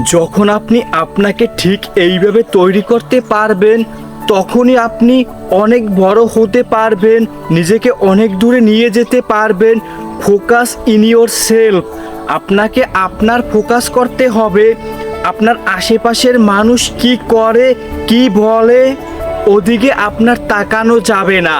যখন আপনি আপনাকে ঠিক এইভাবে তৈরি করতে পারবেন, তখনই আপনি অনেক বড় হতে পারবেন, নিজেকে অনেক দূরে নিয়ে যেতে পারবেন। Focus in your self. আপনাকে আপনার ফোকাস করতে হবে। আপনার আশেপাশের মানুষ কি করে, কি বলে, ওদিকে আপনার তাকানো যাবে না।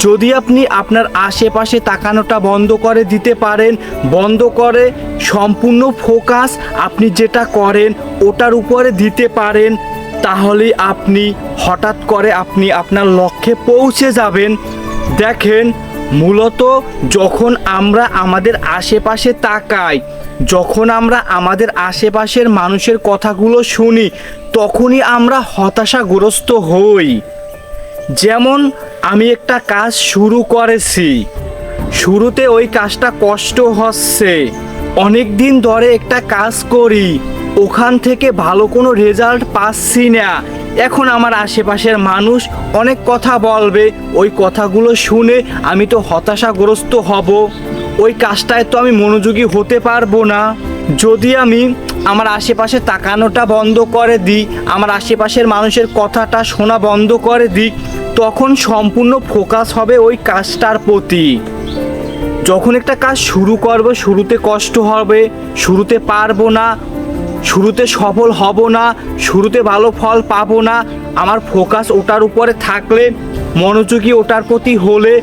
যদি আপনি আপনার আশেপাশে তাকানোটা বন্ধ করে দিতে পারেন, বন্ধ করে সম্পূর্ণ ফোকাস আপনি যেটা করেন ওটার উপরে দিতে পারেন, তাহলে আপনি হঠাৎ করে আপনি আপনার লক্ষ্যে পৌঁছে যাবেন। দেখেন, মূলত যখন আমরা আমাদের আশেপাশে তাকাই, যখন আমরা আমাদের আশেপাশের মানুষের কথাগুলো শুনি, তখনই আমরা হতাশাগ্রস্ত হই। যেমন আমি একটা কাজ শুরু করেছি, শুরুতে ওই কাজটা কষ্ট হচ্ছে, অনেক দিন ধরে একটা কাজ করি, ওখান থেকে ভালো কোনো রেজাল্ট পাচ্ছি না। এখন আমার আশেপাশের মানুষ অনেক কথা বলবে, ওই কথাগুলো শুনে আমি তো হতাশাগ্রস্ত হব, ওই কাজটায় তো আমি মনোযোগী হতে পারবো না। যদি আমি আমার আশেপাশে তাকানোটা বন্ধ করে দিই, আমার আশেপাশের মানুষের কথাটা শোনা বন্ধ করে দিই, তখন সম্পূর্ণ ফোকাস হবে ওই কাজটার প্রতি। যখন একটা কাজ শুরু করব, শুরুতে কষ্ট হবে, শুরুতে পারবো না, শুরুতে সফল হব না, শুরুতে ভালো ফল পাবো না, আমার ফোকাস ওটার উপরে থাকলে, মনোযোগী ওটার প্রতি হলে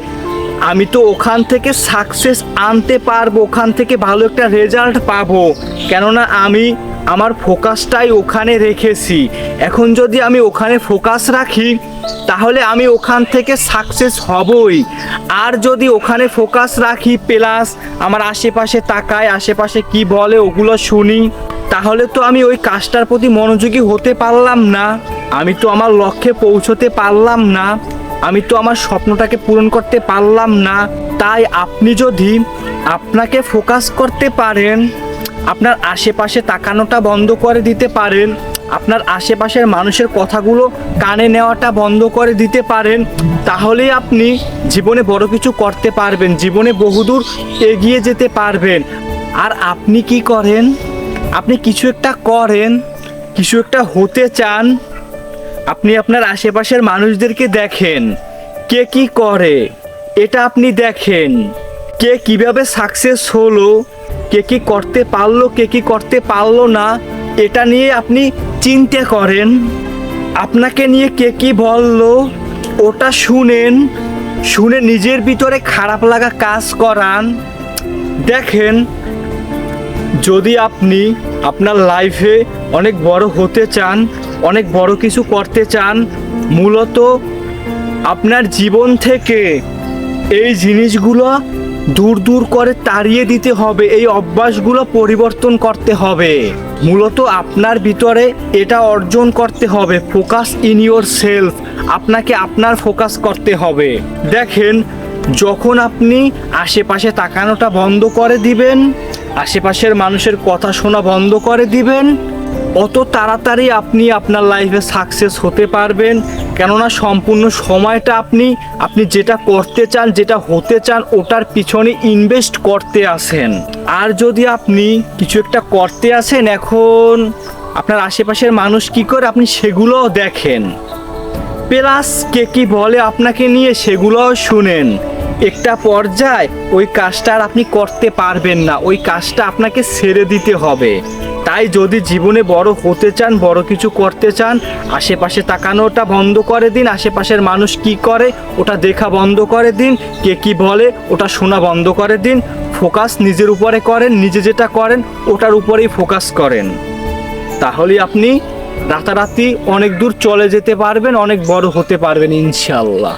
আমি তো ওখান থেকে সাকসেস আনতে পারবো, ওখান থেকে ভালো একটা রেজাল্ট পাবো, কেননা আমি আমার ফোকাসটাই ওখানে রেখেছি। এখন যদি আমি ওখানে ফোকাস রাখি, তাহলে আমি ওখান থেকে সাকসেস হবই। আর যদি ওখানে ফোকাস রাখি প্লাস আমার আশেপাশে তাকায়, আশেপাশে কি বলে ওগুলো শুনি, তাহলে তো আমি ওই কাজটার প্রতি মনোযোগী হতে পারলাম না, আমি তো আমার লক্ষ্যে পৌঁছতে পারলাম না, আমি তো আমার স্বপ্নটাকে পূরণ করতে পারলাম না। তাই আপনি যদি আপনাকে ফোকাস করতে পারেন, আপনার আশেপাশে তাকানোটা বন্ধ করে দিতে পারেন, আপনার আশেপাশের মানুষের কথাগুলো কানে নেওয়াটা বন্ধ করে দিতে পারেন, তাহলেই আপনি জীবনে বড় কিছু করতে পারবেন, জীবনে বহুদূর এগিয়ে যেতে পারবেন। আর আপনি কি করেন? আপনি কিছু একটা করেন, কিছু একটা হতে চান, আপনি আপনার আশেপাশের মানুষদেরকে দেখেন কে কি করে, এটা আপনি দেখেন কে কিভাবে সাকসেস হলো, কে কি করতে পারলো, কে কি করতে পারলো না, এটা নিয়ে আপনি চিন্তা করেন। আপনাকে নিয়ে কে কি বললো ওটা শুনেন, শুনে নিজের ভিতরে খারাপ লাগা কাজ করান। দেখেন, যদি আপনি আপনার লাইফে অনেক বড় হতে চান, অনেক বড় কিছু করতে চান, মূলত আপনার জীবন থেকে এই জিনিসগুলো দূর দূর করে তাড়িয়ে দিতে হবে, এই অভ্যাসগুলো পরিবর্তন করতে হবে। মূলত আপনার ভিতরে এটা অর্জন করতে হবে, ফোকাস ইন ইয়োর সেলফ। আপনাকে আপনার ফোকাস করতে হবে। দেখেন, যখন আপনি আশেপাশে তাকানোটা বন্ধ করে দিবেন, আশেপাশের মানুষের কথা শোনা বন্ধ করে দিবেন, অত তাড়াতাড়ি আপনি আপনার লাইফে সাকসেস হতে পারবেন। কেননা সম্পূর্ণ সময়টা আপনি যেটা করতে চান, যেটা হতে চান, ওটার পিছনে ইনভেস্ট করতে আসেন। আর যদি আপনি কিছু একটা করতে আসেন, এখন আপনার আশেপাশের মানুষ কি করে আপনি সেগুলোও দেখেন, প্লাস কে কি বলে আপনাকে নিয়ে সেগুলোও শুনেন। একটা পর্যায়ে ওই কাজটা আর আপনি করতে পারবেন না, ওই কাজটা আপনাকে ছেড়ে দিতে হবে। তাই যদি জীবনে বড় হতে চান, বড় কিছু করতে চান, আশেপাশে তাকানোটা বন্ধ করে দিন, আশেপাশের মানুষ কি করে ওটা দেখা বন্ধ করে দিন, কে কি বলে ওটা শোনা বন্ধ করে দিন। ফোকাস নিজের উপরে করেন, নিজে যেটা করেন ওটার উপরেই ফোকাস করেন, তাহলে আপনি রাতারাতি অনেক দূর চলে যেতে পারবেন, অনেক বড় হতে পারবেন ইনশাআল্লাহ।